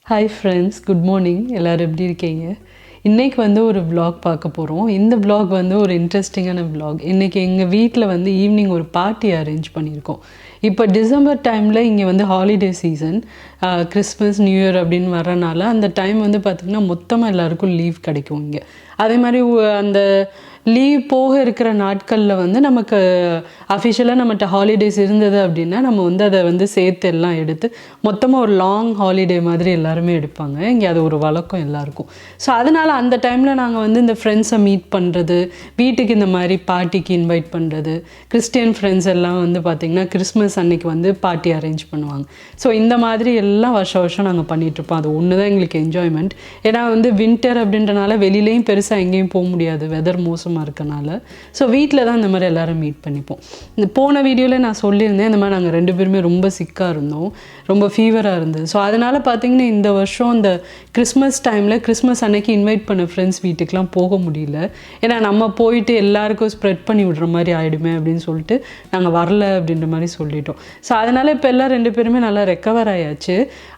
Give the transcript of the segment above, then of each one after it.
Hi friends, good morning. எல்லோரும் எப்படி இருக்கீங்க? இன்றைக்கி வந்து ஒரு vlog பார்க்க போகிறோம். இந்த vlog வந்து ஒரு இன்ட்ரெஸ்டிங்கான vlog. இன்றைக்கி எங்கள் வீட்டில் வந்து ஈவினிங் ஒரு பார்ட்டி அரேஞ்ச் பண்ணியிருக்கோம். இப்போ டிசம்பர் டைமில் இங்கே வந்து holiday season, Christmas new year அப்படின்னு வரனால அந்த டைம் வந்து பார்த்திங்கன்னா மொத்தமாக எல்லாருக்கும் லீவ் கிடைக்கும் இங்கே. அதே மாதிரி அந்த லீவ் போக இருக்கிற நாட்களில் வந்து நமக்கு அஃபிஷியலாக நம்மகிட்ட ஹாலிடேஸ் இருந்தது அப்படின்னா நம்ம வந்து அதை வந்து சேர்த்து எல்லாம் எடுத்து மொத்தமாக ஒரு லாங் ஹாலிடே மாதிரி எல்லாருமே எடுப்பாங்க இங்கே. அது ஒரு வழக்கம் எல்லாருக்கும். ஸோ அதனால் அந்த டைமில் நாங்கள் வந்து இந்த ஃப்ரெண்ட்ஸை மீட் பண்ணுறது, வீட்டுக்கு இந்த மாதிரி பார்ட்டிக்கு இன்வைட் பண்ணுறது, கிறிஸ்டியன் ஃப்ரெண்ட்ஸ் எல்லாம் வந்து பார்த்திங்கன்னா கிறிஸ்மஸ் அன்னைக்கு வந்து பார்ட்டி அரேஞ்ச் பண்ணுவாங்க. ஸோ இந்த மாதிரி எல்லாம் வருஷம் நாங்கள் பண்ணிகிட்ருப்போம். அது ஒன்று தான் எங்களுக்கு என்ஜாய்மெண்ட். ஏன்னா வந்து வின்டர் அப்படின்றனால வெளியிலையும் பெருசாக எங்கேயும் போக முடியாது, வெதர் மோசமாக இருக்கனால. ஸோ வீட்டில் தான் இந்த மாதிரி எல்லோரும் மீட் பண்ணிப்போம். இந்த போன வீடியோவில் நான் சொல்லியிருந்தேன், இந்த மாதிரி நாங்கள் 2 பேருமே ரொம்ப சிக்காக இருந்தோம், ரொம்ப ஃபீவராக இருந்தது. ஸோ அதனால் பார்த்திங்கன்னா இந்த வருஷம் இந்த கிறிஸ்மஸ் டைமில் கிறிஸ்மஸ் அன்னைக்கு இன்வைட் பண்ண ஃப்ரெண்ட்ஸ் வீட்டுக்கெலாம் போக முடியல. ஏன்னா நம்ம போயிட்டு எல்லாருக்கும் ஸ்ப்ரெட் பண்ணி விடுற மாதிரி ஆகிடுமே அப்படின்னு சொல்லிட்டு நாங்கள் வரல அப்படின்ற மாதிரி சொல்லிட்டோம். ஸோ அதனால் இப்போ எல்லாம் 2 பேருமே நல்லா ரெக்கவர் ஆயாச்சு.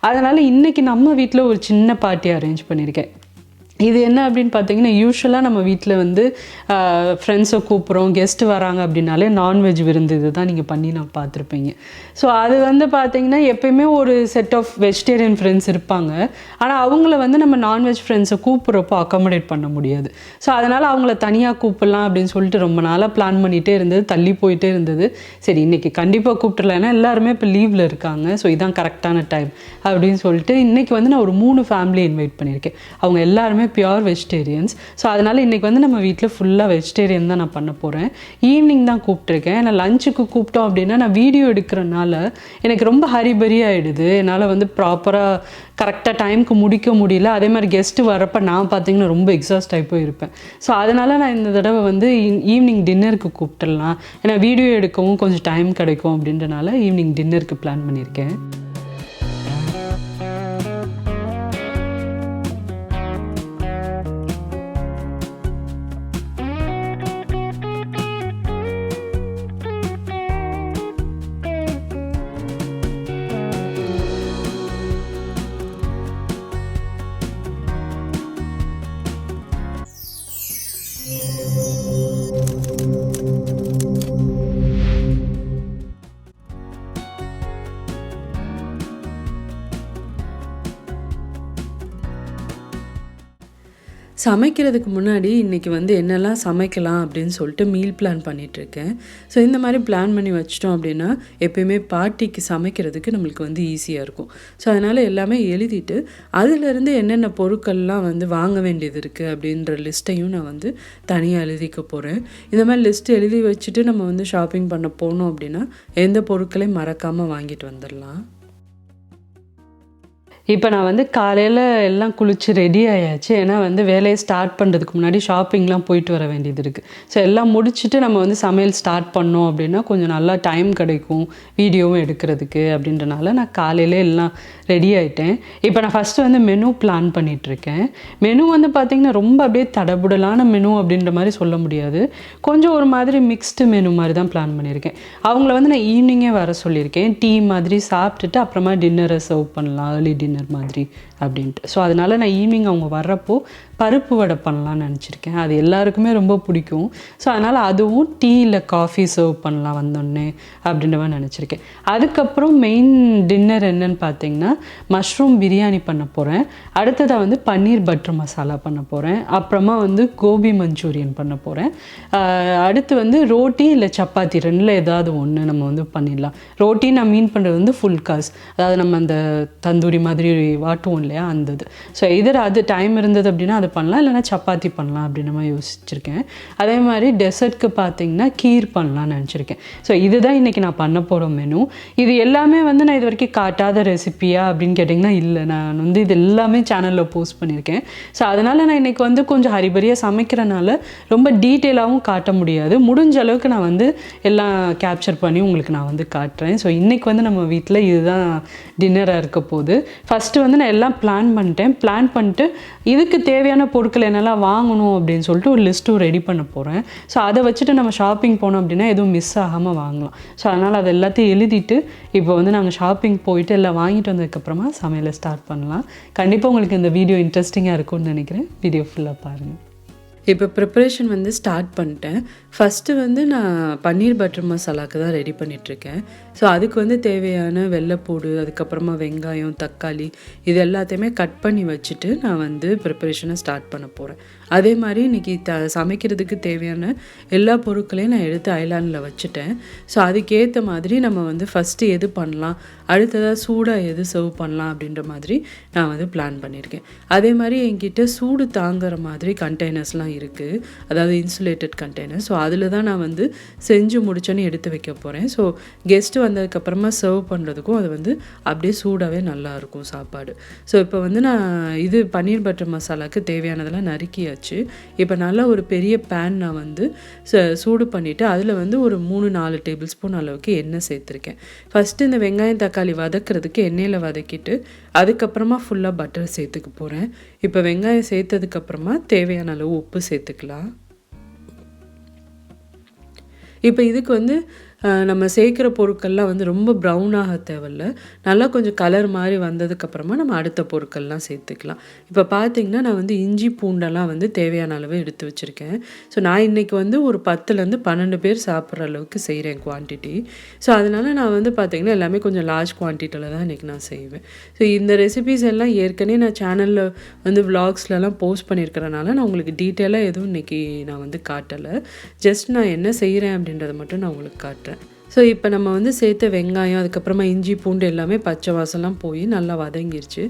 அதனால் இன்றைக்கி நம்ம வீட்டில் ஒரு சின்ன பார்ட்டி அரேஞ்ச் பண்ணியிருக்கேன். இது என்ன அப்படின்னு பார்த்தீங்கன்னா, யூஸ்வலாக நம்ம வீட்டில் வந்து ஃப்ரெண்ட்ஸை கூப்பிட்றோம், கெஸ்ட்டு வராங்க அப்படின்னாலே நான்வெஜ் விருந்து இது தான் நீங்கள் பண்ணி நான் பார்த்துருப்பீங்க. ஸோ அது வந்து பார்த்திங்கன்னா எப்போயுமே ஒரு செட் ஆஃப் வெஜிடேரியன் ஃப்ரெண்ட்ஸ் இருப்பாங்க. ஆனால் அவங்கள வந்து நம்ம நான்வெஜ் ஃப்ரெண்ட்ஸை கூப்பிட்றப்போ அக்காமடேட் பண்ண முடியாது. ஸோ அதனால் அவங்கள தனியாக கூப்பிடலாம் அப்படின்னு சொல்லிட்டு ரொம்ப நாளாக பிளான் பண்ணிகிட்டே இருந்தது, தள்ளி போயிட்டே இருந்தது. சரி இன்றைக்கி கண்டிப்பாக கூப்பிட்டுலாம், ஏன்னா எல்லாருமே இப்போ லீவில் இருக்காங்க. ஸோ இதுதான் கரெக்டான டைம் அப்படின்னு சொல்லிட்டு இன்றைக்கி வந்து நான் ஒரு 3 ஃபேமிலி இன்வைட் பண்ணியிருக்கேன். அவங்க எல்லாருமே பியூர் வெஜிடேரியன்ஸ். ஸோ அதனால் இன்றைக்கி வந்து நம்ம வீட்டில் ஃபுல்லாக வெஜிடேரியன் தான் நான் பண்ண போகிறேன். ஈவினிங் தான் கூப்பிட்ருக்கேன். நான் லஞ்சுக்கு கூப்பிட்டோம் அப்படின்னா நான் வீடியோ எடுக்கிறனால எனக்கு ரொம்ப ஹரிபரி ஆகிடுது. என்னால் வந்து ப்ராப்பராக கரெக்டாக டைமுக்கு முடிக்க முடியல. அதே மாதிரி கெஸ்ட்டு வரப்போ நான் பார்த்திங்கன்னா ரொம்ப எக்ஸாஸ்ட் ஆகி போயிருப்பேன். ஸோ அதனால் நான் இந்த தடவை வந்து ஈவினிங் டின்னருக்கு கூப்பிட்டுடலாம், ஏன்னா வீடியோ எடுக்கவும் கொஞ்சம் டைம் கிடைக்கும் அப்படின்றனால ஈவினிங் டின்னருக்கு பிளான் பண்ணியிருக்கேன். சமைக்கிறதுக்கு முன்னாடி இன்றைக்கி வந்து என்னெல்லாம் சமைக்கலாம் அப்படின்னு சொல்லிட்டு மீல் பிளான் பண்ணிகிட்ருக்கேன். ஸோ இந்த மாதிரி பிளான் பண்ணி வச்சிட்டோம் அப்படின்னா எப்போயுமே பார்ட்டிக்கு சமைக்கிறதுக்கு நம்மளுக்கு வந்து ஈஸியாக இருக்கும். ஸோ அதனால் எல்லாமே எழுதிட்டு அதிலேருந்து என்னென்ன பொருட்கள்லாம் வந்து வாங்க வேண்டியது இருக்குது அப்படின்ற லிஸ்ட்டையும் நான் வந்து தனியாக எழுதிக்க போகிறேன். இந்த மாதிரி லிஸ்ட்டு எழுதி வச்சுட்டு நம்ம வந்து ஷாப்பிங் பண்ண போனோம் அப்படின்னா எந்த பொருட்களையும் மறக்காமல் வாங்கிட்டு வந்துடலாம். இப்போ நான் வந்து காலையில் எல்லாம் குளித்து ரெடி ஆயாச்சு. ஏன்னா வந்து வேலையை ஸ்டார்ட் பண்ணுறதுக்கு முன்னாடி ஷாப்பிங்லாம் போயிட்டு வர வேண்டியது இருக்குது. ஸோ எல்லாம் முடிச்சுட்டு நம்ம வந்து சமையல் ஸ்டார்ட் பண்ணோம் அப்படின்னா கொஞ்சம் நல்லா டைம் கிடைக்கும் வீடியோவும் எடுக்கிறதுக்கு அப்படின்றனால நான் காலையில் எல்லாம் ரெடி ஆகிட்டேன். இப்போ நான் ஃபஸ்ட்டு வந்து மெனு பிளான் பண்ணிகிட்ருக்கேன். மெனு வந்து பார்த்திங்கன்னா ரொம்ப அப்படியே தடபுடலான மெனு அப்படின்ற மாதிரி சொல்ல முடியாது. கொஞ்சம் ஒரு மாதிரி மிக்ஸ்டு மெனு மாதிரி தான் பிளான் பண்ணியிருக்கேன். அவங்கள வந்து நான் ஈவினிங்கே வர சொல்லியிருக்கேன். டீ மாதிரி சாப்பிட்டுட்டு அப்புறமா டின்னரை சர்வ் பண்ணலாம், ஏர்லி டின்னர் மாதிரி அப்படின்ட்டு. ஸோ அதனால் நான் ஈவினிங் அவங்க வர்றப்போ பருப்பு வடை பண்ணலான்னு நினச்சிருக்கேன். அது எல்லாருக்குமே ரொம்ப பிடிக்கும். ஸோ அதனால் அதுவும் டீ இல்லை காஃபி சர்வ் பண்ணலாம் வந்தோடனே அப்படின்ற மாதிரி நினச்சிருக்கேன். அதுக்கப்புறம் மெயின் டின்னர் என்னன்னு பார்த்தீங்கன்னா மஷ்ரூம் பிரியாணி பண்ண போகிறேன். அடுத்ததாக வந்து பன்னீர் பட்டர் மசாலா பண்ண போகிறேன். அப்புறமா வந்து கோபி மஞ்சூரியன் பண்ண போகிறேன். அடுத்து வந்து ரோட்டி இல்லை சப்பாத்தி 2ல் ஏதாவது ஒன்று நம்ம வந்து பண்ணிடலாம். ரோட்டி நான் மீன் பண்ணுறது வந்து ஃபுல் காஸ், அதாவது நம்ம அந்த தந்தூரி மாதிரி வாட்டுவோம் இல்லையா, அந்த இது. ஸோ இதர் அது டைம் இருந்தது அப்படின்னா அது பண்ணலாம், இல்லைனா சப்பாத்தி பண்ணலாம் அப்படின்னு மாதிரி யோசிச்சிருக்கேன். அதே மாதிரி டெசர்ட்க்கு பார்த்திங்கன்னா கீர் பண்ணலான்னு நினச்சிருக்கேன். ஸோ இதுதான் இன்றைக்கி நான் பண்ண போகிற மெனு. இது எல்லாமே வந்து நான் இது வரைக்கும் காட்டாத ரெசிப்பியா அப்படின்னு கேட்டிங்கன்னா இல்லை, நான் வந்து இது எல்லாமே சேனலில் போஸ்ட் பண்ணியிருக்கேன். ஸோ அதனால் நான் இன்றைக்கி வந்து கொஞ்சம் ஹரிபரியாக சமைக்கிறனால ரொம்ப டீட்டெயிலாகவும் காட்ட முடியாது. முடிஞ்ச அளவுக்கு நான் வந்து எல்லாம் கேப்சர் பண்ணி உங்களுக்கு நான் வந்து காட்டுறேன். ஸோ இன்றைக்கி வந்து நம்ம வீட்டில் இதுதான் டின்னராக இருக்க போகுது. ஃபஸ்ட்டு வந்து நான் எல்லாம் பிளான் பண்ணிட்டேன். பிளான் பண்ணிட்டு இதுக்கு தேவையான தேவையான பொருட்கள் என்னெல்லாம் வாங்கணும் அப்படின்னு சொல்லிட்டு ஒரு லிஸ்ட்டும் ரெடி பண்ண போகிறேன். ஸோ அதை வச்சுட்டு நம்ம ஷாப்பிங் போனோம் அப்படின்னா எதுவும் மிஸ் ஆகாமல் வாங்கலாம். ஸோ அதனால் அது எல்லாத்தையும் எழுதிட்டு இப்போ வந்து நாங்கள் ஷாப்பிங் போயிட்டு எல்லாம் வாங்கிட்டு வந்ததுக்கப்புறமா சமையலை ஸ்டார்ட் பண்ணலாம். கண்டிப்பாக உங்களுக்கு இந்த வீடியோ இன்ட்ரெஸ்டிங்காக இருக்கும்னு நினைக்கிறேன். வீடியோ ஃபுல்லாக பாருங்கள். இப்போ ப்ரிப்ரேஷன் வந்து ஸ்டார்ட் பண்ணிட்டேன். ஃபஸ்ட்டு வந்து நான் பன்னீர் பட்டர் மசாலாவுக்கு தான் ரெடி பண்ணிகிட்ருக்கேன். ஸோ அதுக்கு வந்து தேவையான வெள்ளைப்பூடு, அதுக்கப்புறமா வெங்காயம், தக்காளி இது எல்லாத்தையுமே கட் பண்ணி வச்சுட்டு நான் வந்து ப்ரிப்ரேஷனை ஸ்டார்ட் பண்ண போகிறேன். அதே மாதிரி இன்றைக்கி சமைக்கிறதுக்கு தேவையான எல்லா பொருட்களையும் நான் எடுத்து ஐலாண்டில் வச்சுட்டேன். ஸோ அதுக்கேற்ற மாதிரி நம்ம வந்து ஃபஸ்ட்டு எது பண்ணலாம், அடுத்ததாக சூடாக எது சர்வ் பண்ணலாம் அப்படின்ற மாதிரி நான் வந்து பிளான் பண்ணியிருக்கேன். அதே மாதிரி என்கிட்ட சூடு தாங்குற மாதிரி கண்டெய்னர்ஸ்லாம் இருக்குது, அதாவது இன்சுலேட்டட் கண்டெய்னர். ஸோ அதில் தான் நான் வந்து செஞ்சு முடிச்சோன்னு எடுத்து வைக்க போகிறேன். ஸோ கெஸ்ட்டு வந்ததுக்கப்புறமா சர்வ் பண்ணுறதுக்கும் அது வந்து அப்படியே சூடாகவே நல்லாயிருக்கும் சாப்பாடு. ஸோ இப்போ வந்து நான் இது பன்னீர் பட்டர் மசாலாவுக்கு தேவையானதெல்லாம் நறுக்கியாச்சு. இப்போ நல்லா ஒரு பெரிய பேன் நான் வந்து சூடு பண்ணிவிட்டு அதில் வந்து ஒரு 3-4 டேபிள் ஸ்பூன் அளவுக்கு எண்ணெய் சேர்த்துருக்கேன். ஃபஸ்ட்டு இந்த வெங்காயம் தக்காளி வதக்கிறதுக்கு எண்ணெயில் வதக்கிட்டு அதுக்கப்புறமா ஃபுல்லாக பட்டர் சேர்த்துக்க போகிறேன். இப்போ வெங்காயம் சேர்த்ததுக்கப்புறமா தேவையான அளவு உப்பு சேர்த்துக்கலாம். இப்போ இதுக்கு வந்து நம்ம சேர்க்குற பொருட்கள்லாம் வந்து ரொம்ப ப்ரௌனாக தேவையில்ல, நல்லா கொஞ்சம் கலர் மாதிரி வந்ததுக்கப்புறமா நம்ம அடுத்த பொருட்கள்லாம் சேர்த்துக்கலாம். இப்போ பார்த்திங்கன்னா நான் வந்து இஞ்சி பூண்டெல்லாம் வந்து தேவையான அளவு எடுத்து வச்சுருக்கேன். ஸோ நான் இன்றைக்கி வந்து ஒரு 10லேருந்து 12 பேர் சாப்பிட்ற அளவுக்கு செய்கிறேன் குவான்டிட்டி. ஸோ அதனால் நான் வந்து பார்த்திங்கன்னா எல்லாமே கொஞ்சம் லார்ஜ் குவான்டிட்டியில் தான் இன்றைக்கி நான் செய்வேன். ஸோ இந்த ரெசிபீஸ் எல்லாம் ஏற்கனவே நான் சேனலில் வந்து விலாக்ஸ்லலாம் போஸ்ட் பண்ணியிருக்கிறனால நான் உங்களுக்கு டீட்டெயிலாக எதுவும் இன்றைக்கி நான் வந்து காட்டலை. ஜஸ்ட் நான் என்ன செய்கிறேன் அப்படின்றத மட்டும் நான் உங்களுக்கு காட்டுறேன். ஸோ இப்போ நம்ம வந்து சேர்த்த வெங்காயம், அதுக்கப்புறமா இஞ்சி பூண்டு எல்லாமே பச்சை வாசம்லாம் போய் நல்லா வதங்கிருச்சு.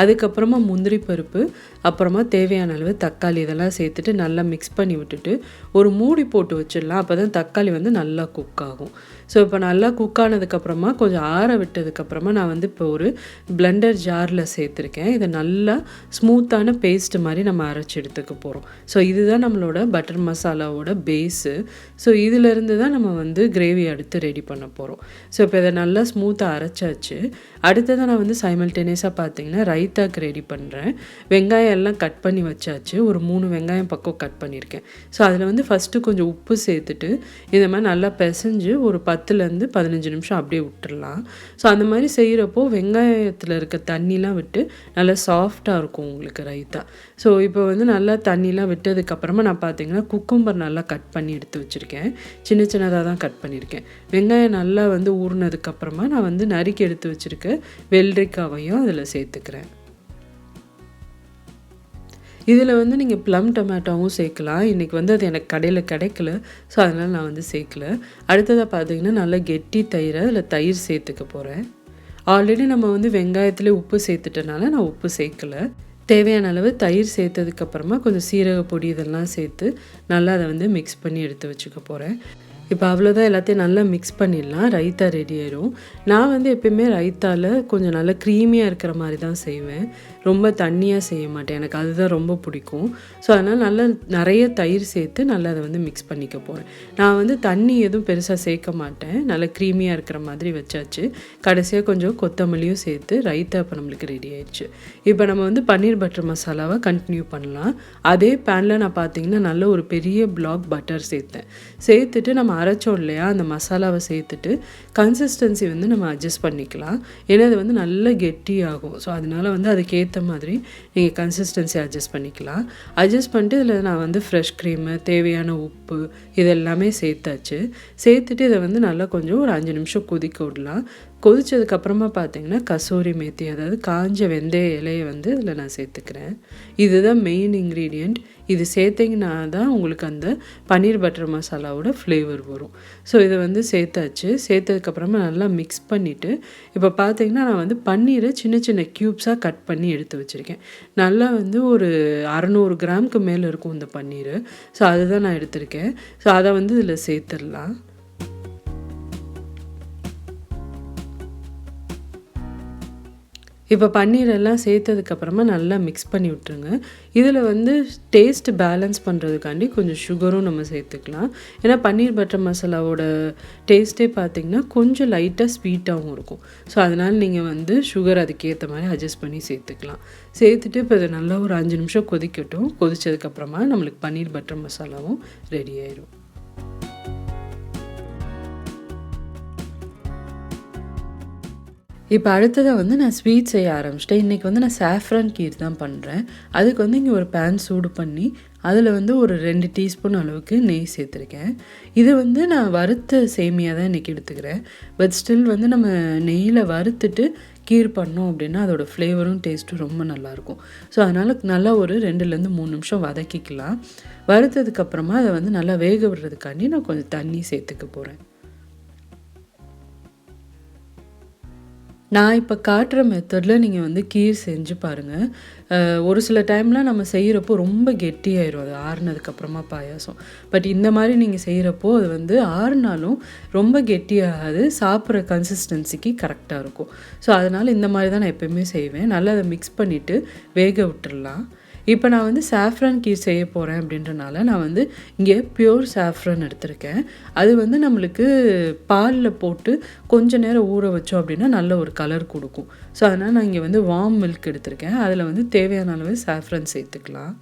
அதுக்கப்புறமா முந்திரி பருப்பு, அப்புறமா தேவையான அளவு தக்காளி இதெல்லாம் சேர்த்துட்டு நல்லா மிக்ஸ் பண்ணி விட்டுட்டு ஒரு மூடி போட்டு வச்சிடலாம். அப்போ தான் தக்காளி வந்து நல்லா குக் ஆகும். ஸோ இப்போ நல்லா குக் ஆனதுக்கப்புறமா கொஞ்சம் ஆற விட்டதுக்கப்புறமா நான் வந்து இப்போ ஒரு பிளெண்டர் ஜாரில் சேர்த்துருக்கேன். இதை நல்லா ஸ்மூத்தான பேஸ்ட் மாதிரி நம்ம அரைச்சி எடுத்துக்க போகிறோம். ஸோ இதுதான் நம்மளோட பட்டர் மசாலாவோட பேஸு. ஸோ இதிலேருந்து தான் நம்ம வந்து கிரேவி அடுத்து ரெடி பண்ண போகிறோம். ஸோ இப்போ இதை நல்லா ஸ்மூத்தாக அரைச்சாச்சு. அடுத்ததான் நான் வந்து சைமல்டேனியஸாக பார்த்தீங்கன்னா ரைத்தாக்கு ரெடி பண்ணுறேன். வெங்காயம் எல்லாம் கட் பண்ணி வச்சாச்சு. ஒரு 3 வெங்காயம் பக்கம் கட் பண்ணியிருக்கேன். ஸோ அதில் வந்து ஃபஸ்ட்டு கொஞ்சம் உப்பு சேர்த்துட்டு இந்த மாதிரி நல்லா பிசைஞ்சு ஒரு 10லேருந்து 15 நிமிஷம் அப்படியே விட்டுடலாம். ஸோ அந்த மாதிரி செய்கிறப்போ வெங்காயத்தில் இருக்க தண்ணிலாம் விட்டு நல்லா சாஃப்டாக இருக்கும் உங்களுக்கு ரைத்தா. ஸோ இப்போ வந்து நல்லா தண்ணிலாம் விட்டதுக்கப்புறமா நான் பார்த்தீங்கன்னா குக்கும்பர் நல்லா கட் பண்ணி எடுத்து வச்சுருக்கேன். சின்ன சின்னதாக தான் கட் பண்ணியிருக்கேன். வெங்காயம் நல்லா வந்து ஊறினதுக்கப்புறமா நான் வந்து நறுக்கி எடுத்து வச்சுருக்க வெள்ளரிக்காவையும் அதில் சேர்த்துக்கிறேன். இதில் வந்து நீங்கள் ப்ளம் டொமேட்டோவும் சேர்க்கலாம். இன்றைக்கி வந்து அது எனக்கு கடையில் கிடைக்கல, ஸோ அதனால் நான் வந்து சேர்க்கல. அடுத்ததாக பார்த்தீங்கன்னா நல்லா கெட்டி தயிரை அதில் தயிர் சேர்த்துக்க போகிறேன். ஆல்ரெடி நம்ம வந்து வெங்காயத்தில் உப்பு சேர்த்துட்டனால நான் உப்பு சேர்க்கலை. தேவையான அளவு தயிர் சேர்த்ததுக்கப்புறமா கொஞ்சம் சீரக பொடி இதெல்லாம் சேர்த்து நல்லா அதை வந்து மிக்ஸ் பண்ணி எடுத்து வச்சுக்க போகிறேன். இப்போ அவ்வளோதான், எல்லாத்தையும் நல்லா மிக்ஸ் பண்ணிடலாம். ரைத்தா ரெடி ஆயிடும். நான் வந்து எப்பயுமே ரைத்தாவில் கொஞ்சம் நல்லா க்ரீமியாக இருக்கிற மாதிரி தான் செய்வேன். ரொம்ப தண்ணியாக செய்ய மாட்டேன், எனக்கு அதுதான் ரொம்ப பிடிக்கும். ஸோ அதனால் நல்லா நிறைய தயிர் சேர்த்து நல்லா அதை வந்து மிக்ஸ் பண்ணிக்க போகிறேன். நான் வந்து தண்ணி எதுவும் பெருசாக சேர்க்க மாட்டேன். நல்லா க்ரீமியாக இருக்கிற மாதிரி வச்சாச்சு. கடைசியாக கொஞ்சம் கொத்தமல்லியும் சேர்த்து ரைத்தா இப்போ நம்மளுக்கு ரெடி ஆயிடுச்சு. இப்போ நம்ம வந்து பன்னீர் பட்டர் மசாலாவை கண்டினியூ பண்ணலாம். அதே பேனில் நான் பார்த்தீங்கன்னா நல்ல ஒரு பெரிய பிளாக் பட்டர் சேர்த்துட்டு நம்ம அரைச்சோம் இல்லையா, அந்த மசாலாவை சேர்த்துட்டு கன்சிஸ்டன்சி வந்து நம்ம அட்ஜஸ்ட் பண்ணிக்கலாம். ஏன்னா அது வந்து நல்லா கெட்டியாகும். ஸோ அதனால வந்து அதுக்கேற்ற மாதிரி நீங்கள் கன்சிஸ்டன்சி அட்ஜஸ்ட் பண்ணிக்கலாம். அட்ஜஸ்ட் பண்ணிட்டு இதில் நான் வந்து ஃப்ரெஷ் க்ரீமு, தேவையான உப்பு இதெல்லாமே சேர்த்துட்டு இதை வந்து நல்லா கொஞ்சம் ஒரு 5 நிமிஷம் கொதிக்க விடலாம். கொதிச்சதுக்கப்புறமா பார்த்தீங்கன்னா கசூரி மேத்தி, அதாவது காஞ்ச வெந்தய இலையை வந்து இதில் நான் சேர்த்துக்கிறேன். இதுதான் மெயின் இன்க்ரீடியண்ட். இது சேர்த்திங்கன்னா தான் உங்களுக்கு அந்த பன்னீர் பட்டர் மசாலாவோட ஃப்ளேவர் வரும். ஸோ இதை வந்து சேர்த்ததுக்கப்புறமா நல்லா மிக்ஸ் பண்ணிவிட்டு இப்போ பார்த்தீங்கன்னா நான் வந்து பன்னீரை சின்ன சின்ன க்யூப்ஸாக கட் பண்ணி எடுத்து வச்சுருக்கேன். நல்லா வந்து ஒரு 600 கிராமுக்கு மேலே இருக்கும் இந்த பன்னீர். ஸோ அதுதான் நான் எடுத்திருக்கேன். ஸோ அதை வந்து இதில் சேர்த்துடலாம். இப்போ பன்னீரெல்லாம் சேர்த்ததுக்கப்புறமா நல்லா மிக்ஸ் பண்ணி விட்டுருங்க. இதில் வந்து டேஸ்ட் பேலன்ஸ் பண்ணுறதுக்காண்டி கொஞ்சம் சுகரும் நம்ம சேர்த்துக்கலாம். ஏன்னா பன்னீர் பட்டர் மசாலாவோட டேஸ்ட்டே பார்த்திங்கன்னா கொஞ்சம் லைட்டாக ஸ்வீட்டாகவும் இருக்கும். ஸோ அதனால் நீங்கள் வந்து சுகர் அதுக்கேற்ற மாதிரி அட்ஜஸ்ட் பண்ணி சேர்த்துக்கலாம். சேர்த்துட்டு இப்போ இதை நல்லா ஒரு 5 நிமிஷம் கொதிக்கட்டும். கொதித்ததுக்கப்புறமா நம்மளுக்கு பன்னீர் பட்டர் மசாலாவும் ரெடி ஆயிடும். இப்போ அடுத்ததாக வந்து நான் ஸ்வீட் செய்ய ஆரம்பிச்சிட்டேன். இன்றைக்கி வந்து நான் சாஃப்ரான் கீர் தான் பண்ணுறேன். அதுக்கு வந்து இங்கே ஒரு பேன் சூடு பண்ணி அதில் வந்து ஒரு 2 டீஸ்பூன் அளவுக்கு நெய் சேர்த்துருக்கேன். இது வந்து நான் வறுத்த சேமியா தான் இன்றைக்கி எடுத்துக்கிறேன். பட் ஸ்டில் வந்து நம்ம நெய்யில் வறுத்துட்டு கீர் பண்ணோம் அப்படின்னா அதோடய ஃப்ளேவரும் டேஸ்ட்டும் ரொம்ப நல்லாயிருக்கும். ஸோ அதனால் நல்லா ஒரு 2லேருந்து 3 நிமிஷம் வதக்கிக்கலாம். வறுத்ததுக்கப்புறமா அதை வந்து நல்லா வேக விடுறதுக்காண்டி நான் கொஞ்சம் தண்ணி சேர்த்துக்க போகிறேன். நான் இப்போ காட்டுற மெத்தடில் நீங்கள் வந்து கீர் செஞ்சு பாருங்கள். ஒரு சில டைம்லாம் நம்ம செய்கிறப்போ ரொம்ப கெட்டியாயிரும் அது ஆறுனதுக்கப்புறமா பாயாசம். பட் இந்த மாதிரி நீங்கள் செய்கிறப்போ அது வந்து ஆறுனாலும் ரொம்ப கெட்டியாகாது, சாப்பிட்ற கன்சிஸ்டன்சிக்கு கரெக்டாக இருக்கும். ஸோ அதனால் இந்த மாதிரி தான் நான் எப்போயுமே செய்வேன். நல்லா அதை மிக்ஸ் பண்ணிவிட்டு வேக விட்டுடலாம். இப்போ நான் வந்து சாஃப்ரான் கீர் செய்ய போகிறேன் அப்படின்றனால நான் வந்து இங்கே பியூர் சாஃப்ரான் எடுத்திருக்கேன். அது வந்து நம்மளுக்கு பாலில் போட்டு கொஞ்சம் நேரம் ஊற வச்சோம் அப்படின்னா நல்ல ஒரு கலர் கொடுக்கும். ஸோ அதனால் நான் இங்கே வந்து வார்ம் மில்க் எடுத்திருக்கேன். அதில் வந்து தேவையான அளவு சாஃப்ரான் சேர்த்துக்கலாம்.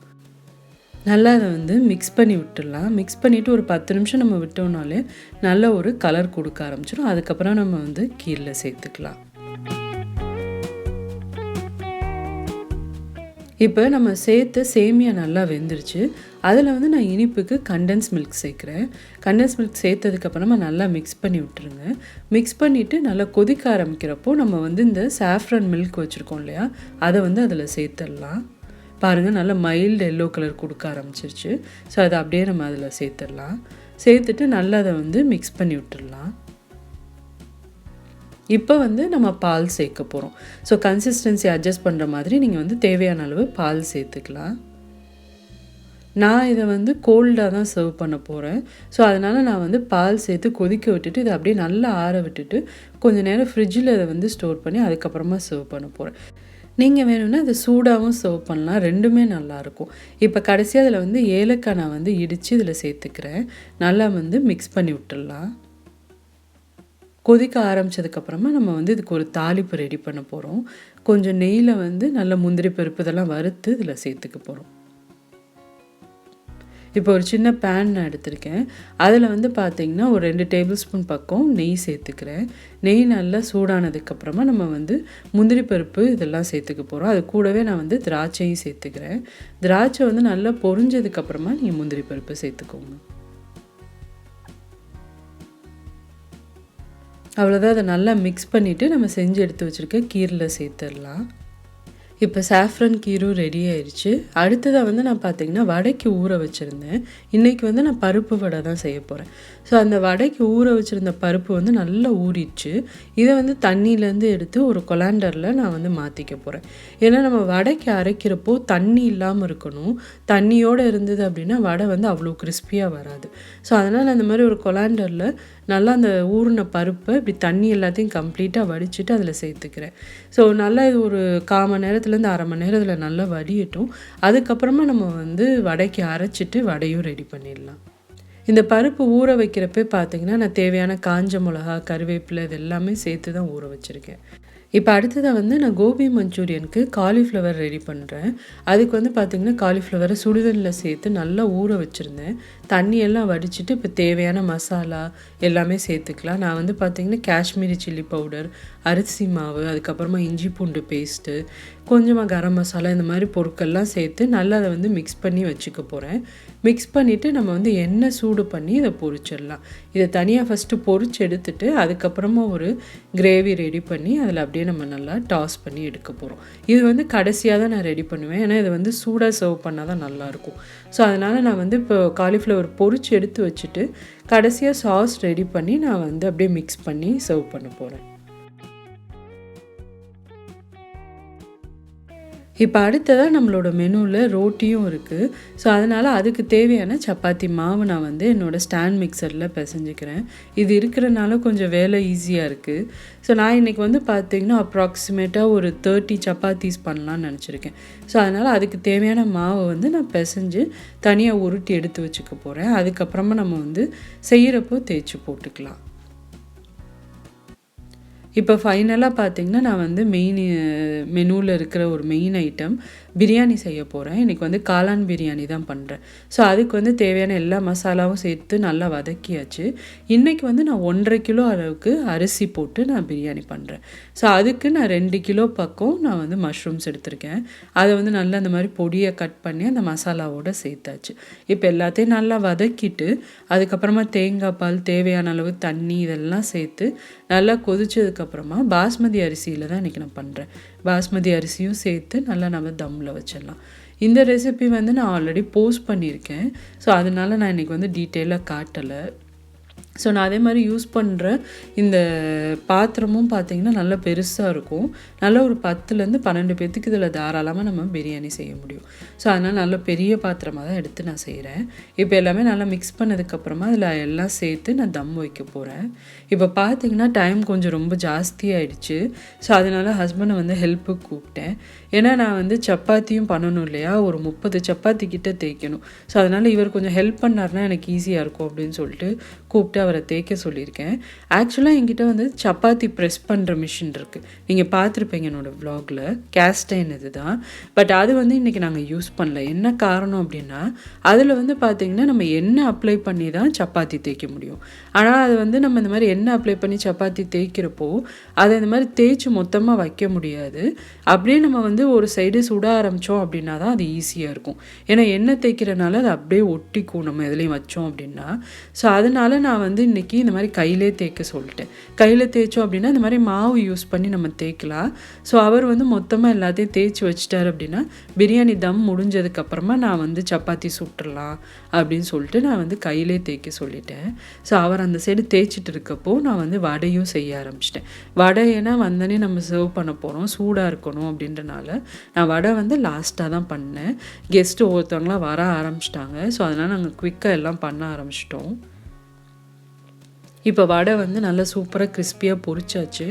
நல்லா அதை வந்து மிக்ஸ் பண்ணி விட்டுடலாம். மிக்ஸ் பண்ணிவிட்டு ஒரு 10 நிமிஷம் நம்ம விட்டோம்னாலே நல்ல ஒரு கலர் கொடுக்க ஆரம்பிச்சிடும். அதுக்கப்புறம் நம்ம வந்து கீரில் சேர்த்துக்கலாம். இப்போ நம்ம சேர்த்து சேமியா நல்லா வெந்துருச்சு. அதில் வந்து நான் இனிப்புக்கு கண்டென்ஸ் மில்க் சேர்க்குறேன். கண்டென்ஸ் மில்க் சேர்த்ததுக்கப்புறமா நல்லா மிக்ஸ் பண்ணி விட்டுருங்க. மிக்ஸ் பண்ணிவிட்டு நல்லா கொதிக்க ஆரம்பிக்கிறப்போ நம்ம வந்து இந்த சாஃப்ரான் மில்க் வச்சுருக்கோம் இல்லையா, அதை வந்து அதில் சேர்த்துடலாம். பாருங்கள் நல்லா மைல்டு எல்லோ கலர் கொடுக்க ஆரம்பிச்சிருச்சு. ஸோ அதை அப்படியே நம்ம அதில் சேர்த்துடலாம். சேர்த்துட்டு நல்லா அதை வந்து மிக்ஸ் பண்ணி விட்டுடலாம். இப்போ வந்து நம்ம பால் சேர்க்க போகிறோம். ஸோ கன்சிஸ்டன்சி அட்ஜஸ்ட் பண்ணுற மாதிரி நீங்கள் வந்து தேவையான அளவு பால் சேர்த்துக்கலாம். நான் இதை வந்து கோல்டாக தான் சர்வ் பண்ண போகிறேன். ஸோ அதனால் நான் வந்து பால் சேர்த்து கொதிக்க விட்டுட்டு இதை அப்படியே நல்லா ஆற விட்டுட்டு கொஞ்சம் நேரம் ஃப்ரிட்ஜில் இதை வந்து ஸ்டோர் பண்ணி அதுக்கப்புறமா சர்வ் பண்ண போகிறேன். நீங்கள் வேணும்னா அதை சூடாகவும் சர்வ் பண்ணலாம், ரெண்டுமே நல்லாயிருக்கும். இப்போ கடைசியாக அதில் வந்து ஏலக்காய் நான் வந்து இடித்து இதில் சேர்த்துக்கிறேன். நல்லா வந்து மிக்ஸ் பண்ணி விட்டுடலாம். கொதிக்க ஆரம்பித்ததுக்கப்புறமா நம்ம வந்து இதுக்கு ஒரு தாளிப்பு ரெடி பண்ண போகிறோம். கொஞ்சம் நெய்யில் வந்து நல்ல முந்திரி பருப்பு இதெல்லாம் வறுத்து இதில் சேர்த்துக்க போகிறோம். இப்போ ஒரு சின்ன பேன் நான் எடுத்திருக்கேன். அதில் வந்து பார்த்திங்கன்னா ஒரு 2 டேபிள் ஸ்பூன் பக்கம் நெய் சேர்த்துக்கிறேன். நெய் நல்லா சூடானதுக்கப்புறமா நம்ம வந்து முந்திரி பருப்பு இதெல்லாம் சேர்த்துக்க போகிறோம். அது கூடவே நான் வந்து திராட்சையும் சேர்த்துக்கிறேன். திராட்சை வந்து நல்லா பொரிஞ்சதுக்கப்புறமா நீங்கள் முந்திரி பருப்பு சேர்த்துக்கோங்க. அவ்வளோதான். அதை நல்லா மிக்ஸ் பண்ணிவிட்டு நம்ம செஞ்சு எடுத்து வச்சுருக்க கீரில் சேர்த்துடலாம். இப்போ சாஃப்ரன் கீரும் ரெடி ஆயிடுச்சு. அடுத்ததாக வந்து நான் பார்த்திங்கன்னா வடைக்கு ஊற வச்சுருந்தேன். இன்றைக்கி வந்து நான் பருப்பு வடை தான் செய்ய போகிறேன். ஸோ அந்த வடைக்கு ஊற வச்சுருந்த பருப்பு வந்து நல்லா ஊறிடுச்சு. இதை வந்து தண்ணியிலேருந்து எடுத்து ஒரு கொலாண்டரில் நான் வந்து மாற்றிக்க போகிறேன். ஏன்னா நம்ம வடைக்கு அரைக்கிறப்போ தண்ணி இல்லாமல் இருக்கணும். தண்ணியோடு இருந்தது அப்படின்னா வடை வந்து அவ்வளோ கிறிஸ்பியாக வராது. ஸோ அதனால் அந்த மாதிரி ஒரு கொலாண்டரில் நல்லா அந்த ஊறின பருப்பை இப்படி தண்ணி எல்லாத்தையும் கம்ப்ளீட்டாக வடிச்சிட்டு அதில் சேர்த்துக்கிறேன். ஸோ நல்லா இது ஒரு 1/4 மணி நேரத்துலேருந்து அரை மணி நேரத்தில் நல்லா வடியட்டும். அதுக்கப்புறமா நம்ம வந்து வடைக்கு அரைச்சிட்டு வடையும் ரெடி பண்ணிடலாம். இந்த பருப்பு ஊற வைக்கிறப்ப பார்த்திங்கன்னா நான் தேவையான காஞ்ச மிளகா, கருவேப்பிலை இது எல்லாமே சேர்த்து தான் ஊற வச்சுருக்கேன். இப்போ அடுத்ததாக வந்து நான் கோபி மஞ்சூரியனுக்கு காலிஃப்ளவர் ரெடி பண்ணுறேன். அதுக்கு வந்து பார்த்திங்கன்னா காலிஃப்ளவரை சுடுதண்ணில் சேர்த்து நல்லா ஊற வச்சுருந்தேன். தண்ணியெல்லாம் வடிச்சிட்டு இப்போ தேவையான மசாலா எல்லாமே சேர்த்துக்கலாம். நான் வந்து பார்த்திங்கன்னா காஷ்மீரி சில்லி பவுடர், அரிசி மாவு, அதுக்கப்புறமா இஞ்சி பூண்டு பேஸ்ட்டு, கொஞ்சமாக கரம் மசாலா இந்த மாதிரி பொருட்கள்லாம் சேர்த்து நல்லா அதை வந்து மிக்ஸ் பண்ணி வச்சுக்க போகிறேன். மிக்ஸ் பண்ணிவிட்டு நம்ம வந்து எண்ணெய் சூடு பண்ணி இதை பொரிச்சிடலாம். இதை தனியாக ஃபஸ்ட்டு பொரிச்சு எடுத்துட்டு அதுக்கப்புறமா ஒரு கிரேவி ரெடி பண்ணி அதில் அப்படியே நம்ம நல்லா டாஸ் பண்ணி எடுக்க போகிறோம். இது வந்து கடைசியாக தான் நான் ரெடி பண்ணுவேன். ஏன்னா இதை வந்து சூடாக சர்வ் பண்ணால் தான் நல்லாயிருக்கும். ஸோ அதனால் நான் வந்து இப்போ காலிஃப்ளவர் பொரிச்சு எடுத்து வச்சுட்டு கடைசியாக சாஸ் ரெடி பண்ணி நான் வந்து அப்படியே மிக்ஸ் பண்ணி சர்வ் பண்ண போகிறேன். இப்போ அடுத்ததாக நம்மளோட மெனுவில் ரோட்டியும் இருக்குது. ஸோ அதனால் அதுக்கு தேவையான சப்பாத்தி மாவு நான் வந்து என்னோடய ஸ்டாண்ட் மிக்சரில் பிசைஞ்சிக்கிறேன். இது இருக்கிறனால கொஞ்சம் வேலை ஈஸியாக இருக்குது. ஸோ நான் இன்றைக்கி வந்து பார்த்திங்கன்னா அப்ராக்சிமேட்டாக ஒரு 30 சப்பாத்திஸ் பண்ணலான்னு நினச்சிருக்கேன். ஸோ அதனால் அதுக்கு தேவையான மாவை வந்து நான் பிசைஞ்சு தனியாக உருட்டி எடுத்து வச்சுக்க போகிறேன். அதுக்கப்புறமா நம்ம வந்து செய்கிறப்போ தேய்ச்சி போட்டுக்கலாம். இப்போ ஃபைனலாக பார்த்திங்கன்னா நான் வந்து மெனுவில் இருக்கிற ஒரு மெயின் ஐட்டம் பிரியாணி செய்ய போகிறேன். இன்றைக்கி வந்து காளான் பிரியாணி தான் பண்ணுறேன். ஸோ அதுக்கு வந்து தேவையான எல்லா மசாலாவும் சேர்த்து நல்லா வதக்கியாச்சு. இன்றைக்கி வந்து நான் 1.5 கிலோ அளவுக்கு அரிசி போட்டு நான் பிரியாணி பண்ணுறேன். ஸோ அதுக்கு நான் 2 கிலோ பக்கம் நான் வந்து மஷ்ரூம்ஸ் எடுத்திருக்கேன். அதை வந்து நல்லா அந்த மாதிரி பொடியை கட் பண்ணி அந்த மசாலாவோடு சேர்த்தாச்சு. இப்போ எல்லாத்தையும் நல்லா வதக்கிட்டு அதுக்கப்புறமா தேங்காய் பால், தேவையான அளவு தண்ணி இதெல்லாம் சேர்த்து நல்லா கொதிச்சதுக்கப்புறமா பாஸ்மதி அரிசியில் தான் இன்றைக்கி நான் பண்ணுறேன். பாஸ்மதி அரிசியும் சேர்த்து நல்லா நம்ம தம்மில் வச்சிடலாம். இந்த ரெசிபி வந்து நான் ஆல்ரெடி போஸ்ட் பண்ணியிருக்கேன். ஸோ அதனால் நான் இன்றைக்கி வந்து டீட்டெயிலாக காட்டலை. ஸோ நான் அதே மாதிரி யூஸ் பண்ணுற இந்த பாத்திரமும் பார்த்திங்கன்னா நல்லா பெருசாக இருக்கும். நல்லா ஒரு 10லேருந்து 12 பேர்த்துக்கு இதில் தாராளமாக நம்ம பிரியாணி செய்ய முடியும். ஸோ அதனால் நல்ல பெரிய பாத்திரமாக தான் எடுத்து நான் செய்கிறேன். இப்போ எல்லாமே நல்லா மிக்ஸ் பண்ணதுக்கப்புறமா அதில் எல்லாம் சேர்த்து நான் தம் வைக்க போகிறேன். இப்போ பார்த்திங்கன்னா டைம் கொஞ்சம் ரொம்ப ஜாஸ்தியாகிடுச்சு. ஸோ அதனால் ஹஸ்பண்டை வந்து ஹெல்ப்புக்கு கூப்பிட்டேன். ஏன்னா நான் வந்து சப்பாத்தியும் பண்ணணும் இல்லையா, ஒரு 30 சப்பாத்தி கிட்ட தேய்க்கணும். ஸோ அதனால் இவர் கொஞ்சம் ஹெல்ப் பண்ணார்னா எனக்கு ஈஸியாக இருக்கும் அப்படின்னு சொல்லிட்டு கூப்பிட்டு அவரை தேய்க்க சொல்லியிருக்கேன். ஆக்சுவலாக என்கிட்ட வந்து சப்பாத்தி ப்ரெஸ் பண்ணுற மிஷின் இருக்குது. நீங்கள் பார்த்துருப்பீங்க என்னோடய வ்ளாகில். கேஸ்டைன் இது தான். பட் அது வந்து இன்றைக்கி நாங்கள் யூஸ் பண்ணல. என்ன காரணம் அப்படின்னா அதில் வந்து பார்த்திங்கன்னா நம்ம எண்ணெய் அப்ளை பண்ணி தான் சப்பாத்தி தேய்க்க முடியும். ஆனால் அது வந்து நம்ம இந்த மாதிரி எண்ணெய் அப்ளை பண்ணி சப்பாத்தி தேய்க்கிறப்போ அதை இந்த மாதிரி தேய்ச்சி மொத்தமாக வைக்க முடியாது. அப்படியே நம்ம வந்து ஒரு சைடு சுட ஆரம்பித்தோம் அப்படின்னா தான் அது ஈஸியாக இருக்கும். ஏன்னா எண்ணெய் தேய்க்கிறனால அது அப்படியே ஒட்டிக்கும் நம்ம எதுலேயும் வச்சோம் அப்படின்னா. ஸோ அதனால நான் வந்து இன்றைக்கி இந்த மாதிரி கையிலே தேய்க்க சொல்லிட்டேன். கையில் தேய்ச்சோம் அப்படின்னா இந்த மாதிரி மாவு யூஸ் பண்ணி நம்ம தேய்க்கலாம். ஸோ அவர் வந்து மொத்தமாக எல்லாத்தையும் தேய்ச்சி வச்சிட்டார் அப்படின்னா பிரியாணி தம் முடிஞ்சதுக்கப்புறமா நான் வந்து சப்பாத்தி சுட்டுடலாம் அப்படின்னு சொல்லிட்டு நான் வந்து கையிலே தேய்க்க சொல்லிட்டேன். ஸோ அவர் அந்த சைடு தேய்ச்சிட்டு இருக்கப்போ நான் வந்து வடையும் செய்ய ஆரம்பிச்சிட்டேன். வடை ஏன்னா வந்தோடனே நம்ம சர்வ் பண்ண போகிறோம், சூடாக இருக்கணும் அப்படின்றனால நான் வடை வந்து லாஸ்ட்டாக தான் பண்ணேன். கெஸ்ட்டு ஒவ்வொருத்தவங்களாம் வர ஆரம்பிச்சிட்டாங்க. ஸோ அதனால் நாங்கள் குயிக்காக எல்லாம் பண்ண ஆரம்பிச்சிட்டோம். இப்போ வடை வந்து நல்லா சூப்பராக கிறிஸ்பியாக பொரிச்சாச்சு.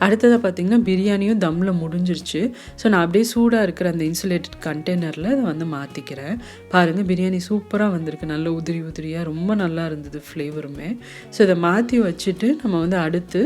அடுத்ததாக பார்த்திங்கன்னா பிரியாணியும் தம்மில் முடிஞ்சிருச்சு. ஸோ நான் அப்படியே சூடாக இருக்கிற அந்த இன்சுலேட்டட் கண்டெய்னரில் அதை வந்து மாற்றிக்கிறேன். பாருங்கள் பிரியாணி சூப்பராக வந்திருக்கு. நல்ல உதிரி உதிரியாக ரொம்ப நல்லா இருந்தது ஃப்ளேவருமே. ஸோ இதை மாற்றி வச்சுட்டு நம்ம வந்து அடுத்து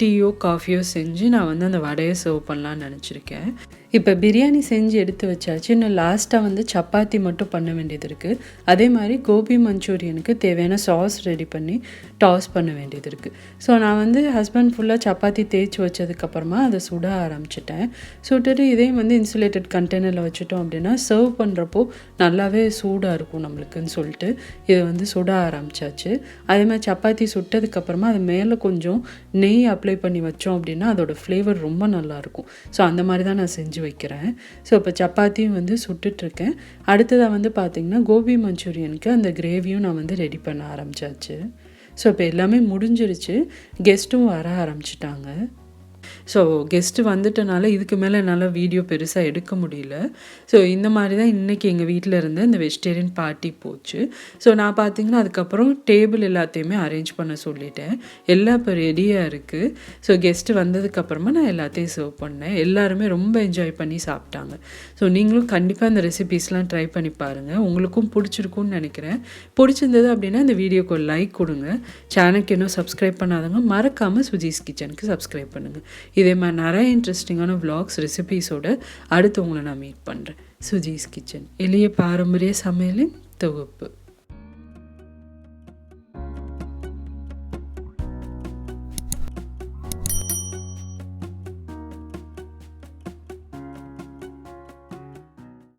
டீயோ காஃபியோ செஞ்சு நான் வந்து அந்த வடையை சர்வ் பண்ணலான்னு நினச்சிருக்கேன். இப்போ பிரியாணி செஞ்சு எடுத்து வச்சாச்சு. இன்னும் லாஸ்ட்டாக வந்து சப்பாத்தி மட்டும் பண்ண வேண்டியது இருக்குது. அதே மாதிரி கோபி மஞ்சூரியனுக்கு தேவையான சாஸ் ரெடி பண்ணி டாஸ் பண்ண வேண்டியது இருக்குது. ஸோ நான் வந்து ஹஸ்பண்ட் ஃபுல்லாக சப்பாத்தி தேய்ச்சி வச்சதுக்கப்புறமா அதை சுட ஆரம்பிச்சிட்டேன். சுட்டுட்டு இதையும் வந்து இன்சுலேட்டட் கண்டெய்னரில் வச்சுட்டோம் அப்படின்னா சர்வ் பண்ணுறப்போ நல்லாவே சூடாக இருக்கும் நம்மளுக்குன்னு சொல்லிட்டு இதை வந்து சுட ஆரம்பித்தாச்சு. அதே மாதிரி சப்பாத்தி சுட்டதுக்கப்புறமா அது மேலே கொஞ்சம் நெய் அப்ளை பண்ணி வச்சோம் அப்படின்னா அதோட ஃப்ளேவர் ரொம்ப நல்லாயிருக்கும். ஸோ அந்த மாதிரி தான் நான் செஞ்சு வைக்கிறேன். ஸோ இப்போ சப்பாத்தியும் வந்து சுட்டுட்ருக்கேன். அடுத்ததாக வந்து பார்த்திங்கன்னா கோபி மஞ்சூரியனுக்கு அந்த கிரேவியும் நான் வந்து ரெடி பண்ண ஆரம்பித்தாச்சு. ஸோ இப்போ எல்லாமே முடிஞ்சிருச்சு. கெஸ்ட்டும் வர ஆரம்பிச்சிட்டாங்க. ஸோ கெஸ்ட்டு வந்துட்டனால இதுக்கு மேலே என்னால் வீடியோ பெருசாக எடுக்க முடியல. ஸோ இந்த மாதிரி தான் இன்றைக்கி எங்கள் வீட்டில் இருந்த இந்த வெஜிடேரியன் பார்ட்டி போச்சு. ஸோ நான் பார்த்திங்கன்னா அதுக்கப்புறம் டேபிள் எல்லாத்தையுமே அரேஞ்ச் பண்ண சொல்லிட்டேன். எல்லாம் இப்போ ரெடியாக இருக்குது. ஸோ கெஸ்ட்டு வந்ததுக்கப்புறமா நான் எல்லாத்தையும் சர்வ் பண்ணேன். எல்லாருமே ரொம்ப என்ஜாய் பண்ணி சாப்பிட்டாங்க. ஸோ நீங்களும் கண்டிப்பாக இந்த ரெசிபீஸ்லாம் ட்ரை பண்ணி பாருங்கள். உங்களுக்கும் பிடிச்சிருக்குன்னு நினைக்கிறேன். பிடிச்சிருந்தது அப்படின்னா இந்த வீடியோக்கு ஒரு லைக் கொடுங்க. சேனலுக்கு இன்னும் சப்ஸ்கிரைப் பண்ணாதவங்க மறக்காமல் சுஜிஸ் கிச்சனுக்கு சப்ஸ்கிரைப் பண்ணுங்கள். இதே மாதிரி நிறைய இன்ட்ரெஸ்டிங்கான விளாக்ஸ் ரெசிபீஸோடு அடுத்து உங்களை நான் மீட் பண்ணுறேன். சுஜிஸ் கிச்சன், எளிய பாரம்பரிய சமையலின் தொகுப்பு.